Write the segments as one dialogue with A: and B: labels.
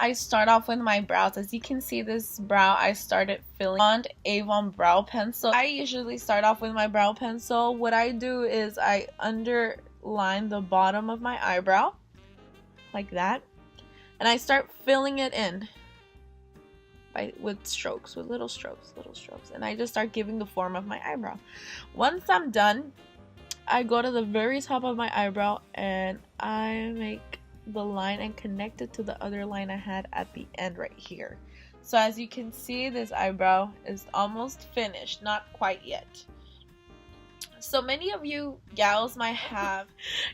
A: I start off with my brows. As you can see, this brow I started filling on Avon brow pencil. I usually start off with my brow pencil. What I do is I underline the bottom of my eyebrow like that, and I start filling it in with strokes, with little strokes, and I just start giving the form of my eyebrow. Once I'm done, I go to the very top of my eyebrow and I make the line and connect it to the other line I had at the end right here. So as you can see, this eyebrow is almost finished, not quite yet. So many of you gals might have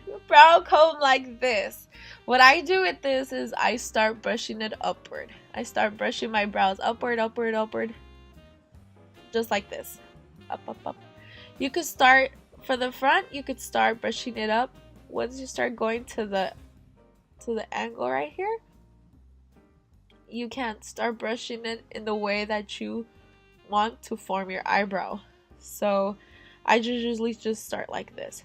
A: your brow comb like this. What I do with this is I start brushing it upward. I start brushing my brows upward, upward, upward, just like this, up, up, up. You could start for the front, you could start brushing it up. Once you start going to the angle right here, you can start brushing it in the way that you want to form your eyebrow. So I usually just start like this.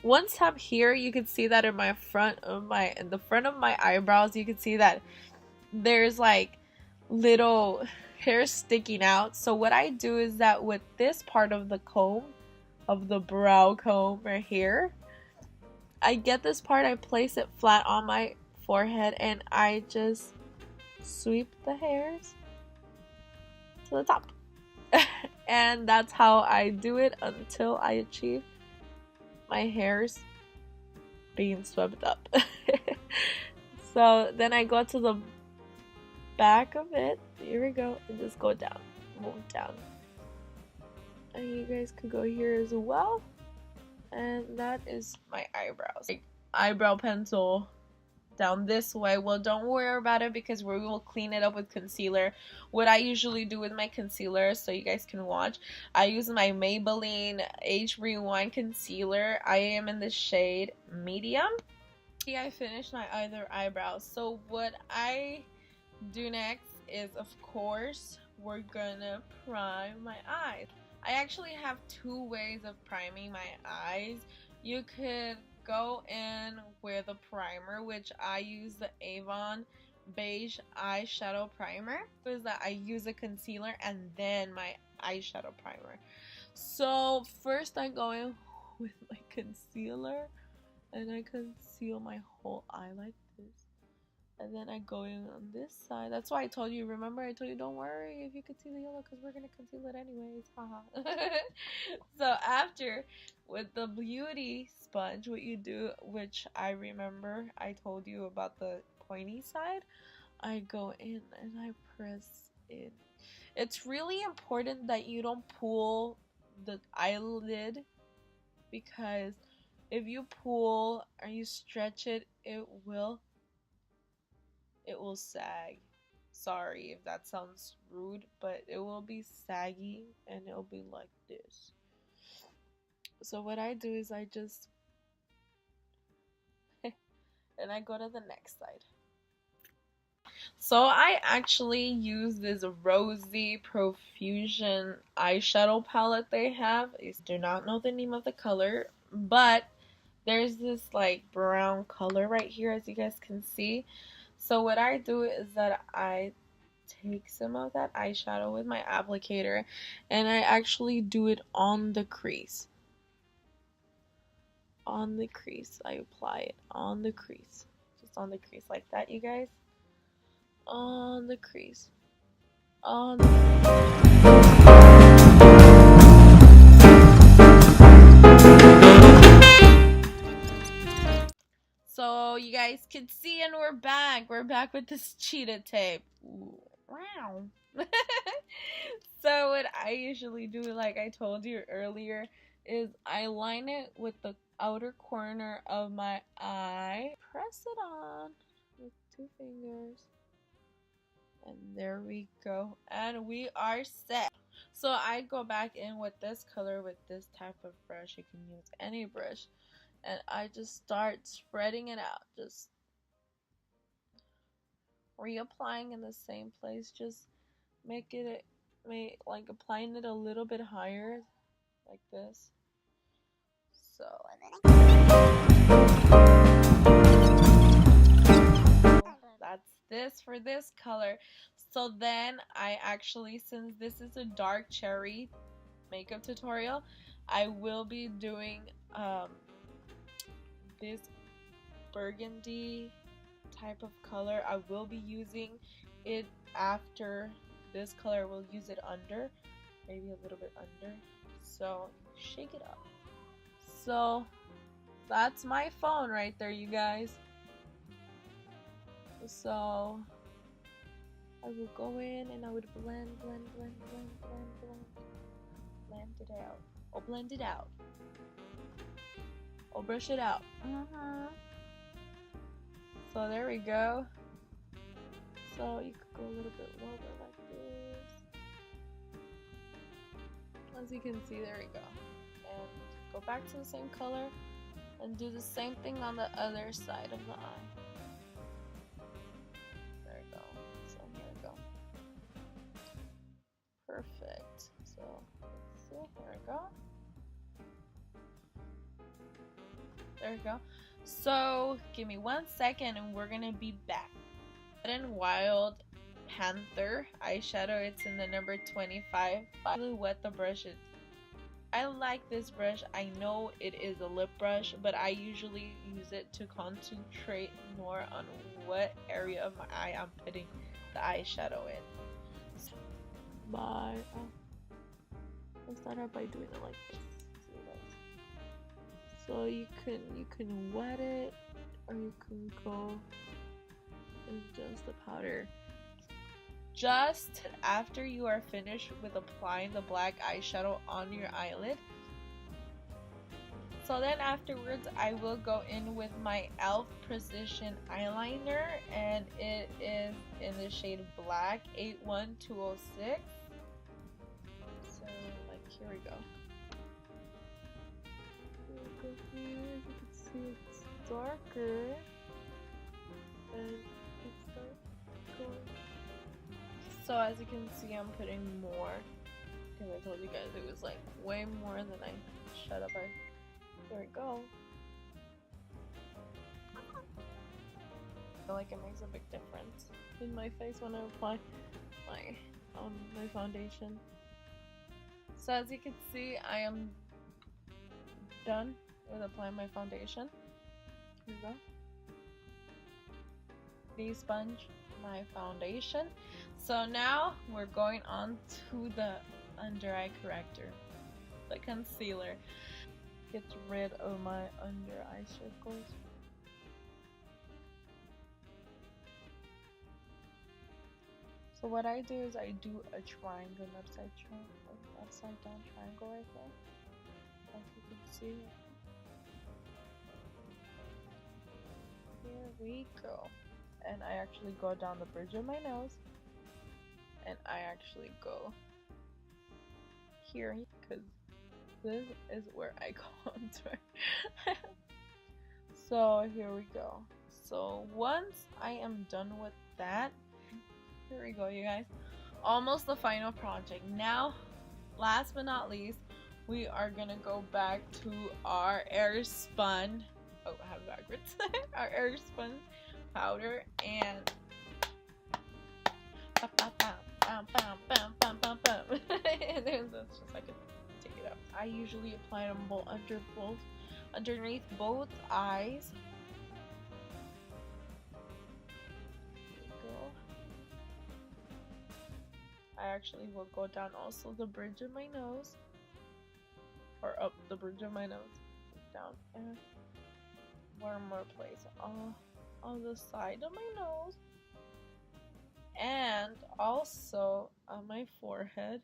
A: Once I'm here, you can see that in the front of my eyebrows, you can see that there's like little hair sticking out. So what I do is that with this part of the comb, of the brow comb right here, I get this part, I place it flat on my forehead, and I just sweep the hairs to the top. And that's how I do it until I achieve my hairs being swept up. So then I go to the back of it. Here we go. And just go down. Move down. And you guys could go here as well. And that is my eyebrows. Like, eyebrow pencil down this way. Well, don't worry about it because we will clean it up with concealer. What I usually do with my concealer, so you guys can watch, I use my Maybelline Age Rewind concealer. I am in the shade medium. I finished my other eyebrows. So what I do next is, of course, we're gonna prime my eyes. I actually have two ways of priming my eyes. You could go in with a primer, which I use the Avon Beige eyeshadow primer. Is that I use a concealer and then my eyeshadow primer. So first I go in with my concealer and I conceal my whole eye like this. And then I go in on this side. That's why I told you, remember I told you don't worry if you could see the yellow because we're going to conceal it anyways. Haha. So after, with the beauty sponge, what you do, which I remember I told you about the pointy side, I go in and I press in. It's really important that you don't pull the eyelid, because if you pull or you stretch it, it will sag. Sorry if that sounds rude, but it will be saggy and it'll be like this. So what I do is I just and I go to the next side. So I actually use this Rosey Profusion eyeshadow palette they have. I do not know the name of the color, but there's this like brown color right here, as you guys can see. So what I do is that I take some of that eyeshadow with my applicator and I actually do it on the crease. On the crease. I apply it on the crease. Just on the crease like that, you guys. On the crease. On the So you guys can see, and we're back. We're back with this Cheetah Tape. Ooh, wow. So what I usually do, like I told you earlier, is I line it with the outer corner of my eye. Press it on with 2 fingers. And there we go. And we are set. So I go back in with this color with this type of brush. You can use any brush. And I just start spreading it out. Just reapplying in the same place. Just like applying it a little bit higher. Like this. So, this for this color. So then I actually, since this is a dark cherry makeup tutorial, I will be doing this burgundy type of color. I will be using it after this color. We'll use it under, maybe a little bit under. So shake it up. So that's my phone right there, you guys. So I will go in and I would blend it out. I'll blend it out. I'll brush it out. So there we go. So you could go a little bit lower like this. As you can see, there we go. And go back to the same color and do the same thing on the other side of the eye. There we go. So here we go. Perfect. So let's see. There we go. There we go. So give me 1 second and we're gonna be back. Red and Wild Panther eyeshadow. It's in the number 25. I really wet the brush. I like this brush. I know it is a lip brush, but I usually use it to concentrate more on what area of my eye I'm putting the eyeshadow in. I'll start out by doing it like this. So you can wet it, or you can go and just the powder. Just after you are finished with applying the black eyeshadow on your eyelid. So then afterwards I will go in with my e.l.f. Precision eyeliner, and it is in the shade Black 81206. So like here we go. As you can see, it's darker and it starts going. So as you can see, I'm putting more, because I told you guys it was like way more than I shut up. There we go. I feel like it makes a big difference in my face when I apply my foundation. So as you can see, I am done with applying my foundation. Here we go. De-sponge my foundation. So now we're going on to the under eye corrector, the concealer. Gets rid of my under eye circles. So what I do is I do a triangle, upside down triangle right there, as you can see. Here we go. And I actually go down the bridge of my nose, and I actually go here because this is where I contour. So here we go. So once I am done with that, here we go, you guys. Almost the final project. Now, last but not least, we are gonna go back to our airspun. Oh, I have it backwards. Our airspun powder, and and then that's just, I can take it out. I usually apply them underneath both eyes. There we go. I actually will go down also the bridge of my nose, or up the bridge of my nose, just down and one more place on the side of my nose, and also on my forehead,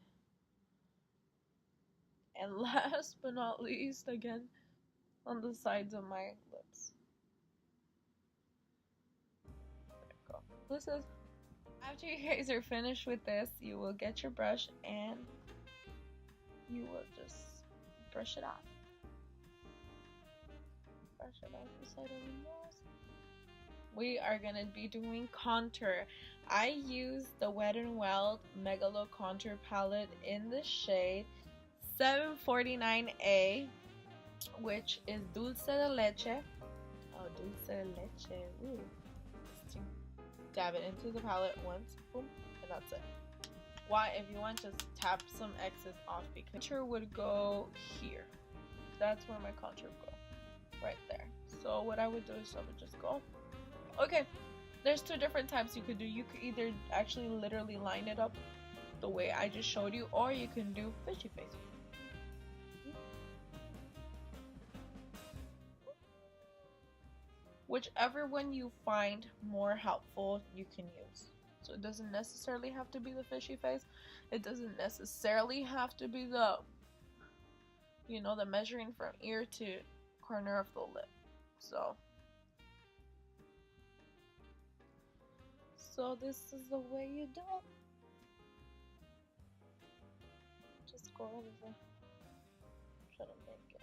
A: and last but not least, again, on the sides of my lips. There we go. This is, after you guys are finished with this, you will get your brush and you will just brush it off. Brush it off the side of the nose. We are gonna be doing contour. I use the Wet n Wild Megalo Contour Palette in the shade 749A, which is Dulce de Leche. Oh, Dulce de Leche. Ooh. dab it into the palette once, boom, and that's it. Why? If you want, just tap some excess off, because contour would go here. That's where my contour would go, right there. So what I would do is I would just go. Okay, there's two different types you could do. You could either actually literally line it up the way I just showed you, or you can do fishy face. Whichever one you find more helpful, you can use. So it doesn't necessarily have to be the fishy face. It doesn't necessarily have to be the, you know, the measuring from ear to corner of the lip. So this is the way you do it. Just go over there. Try to make it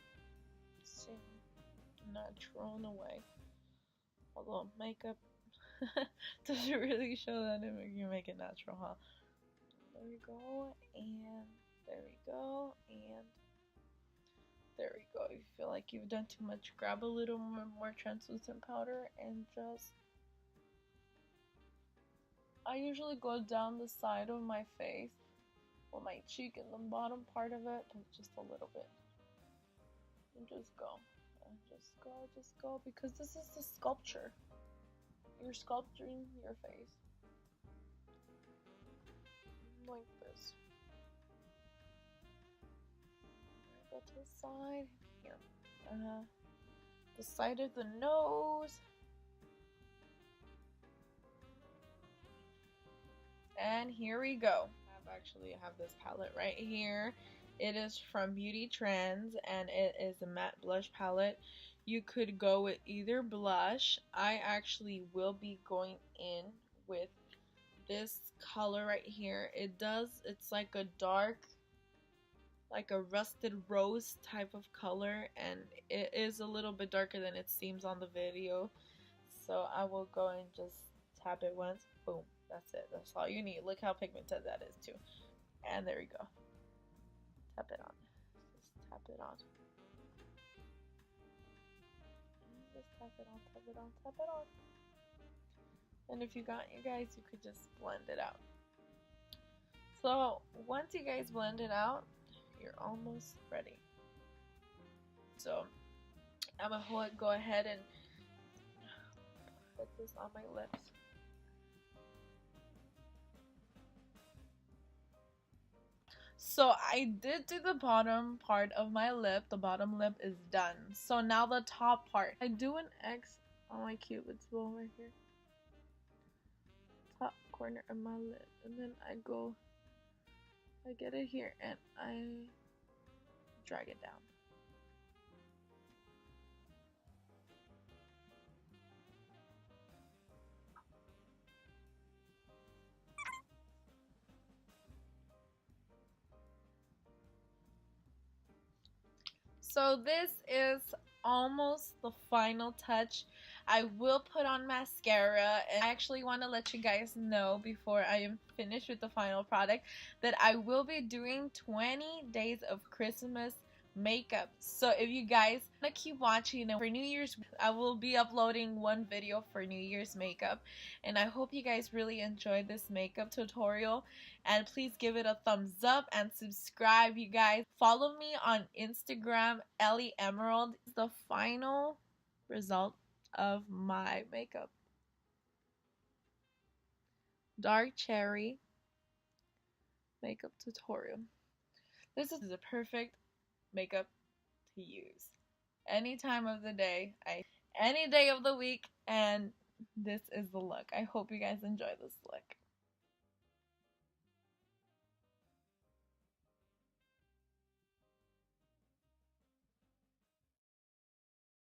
A: seem natural in a way. Although makeup doesn't really show that you make it natural, huh? There we go, and there we go, and there we go. If you feel like you've done too much, grab a little more translucent powder and just... I usually go down the side of my face, or my cheek and the bottom part of it, just a little bit. And just go. And just go, because this is the sculpture. You're sculpturing your face. Like this. Go to the side. Here. The side of the nose. And here we go. I have this palette right here. It is from Beauty Trends, and it is a matte blush palette. You could go with either blush. I actually will be going in with this color right here. It's like a dark, like a rusted rose type of color, and it is a little bit darker than it seems on the video. So I will go and just tap it once. Boom. That's it. That's all you need. Look how pigmented that is too. And there we go. Tap it on. Just tap it on. Just tap it on, tap it on, tap it on. And if you got, you guys, you could just blend it out. So once you guys blend it out, you're almost ready. So I'm gonna go ahead and put this on my lips. So I did do the bottom part of my lip. The bottom lip is done. So now the top part. I do an X on my cupid's bow right here. Top corner of my lip. And then I get it here and I drag it down. So this is almost the final touch. I will put on mascara, and I actually want to let you guys know before I am finished with the final product that I will be doing 20 days of Christmas makeup. So if you guys want to keep watching, and for New Year's I will be uploading one video for New Year's makeup, and I hope you guys really enjoyed this makeup tutorial, and please give it a thumbs up and subscribe. You guys follow me on Instagram, Ellie Emerald. The final result of my makeup: dark cherry makeup tutorial. This is a perfect makeup to use any time of the day, any day of the week, and this is the look. I hope you guys enjoy this look.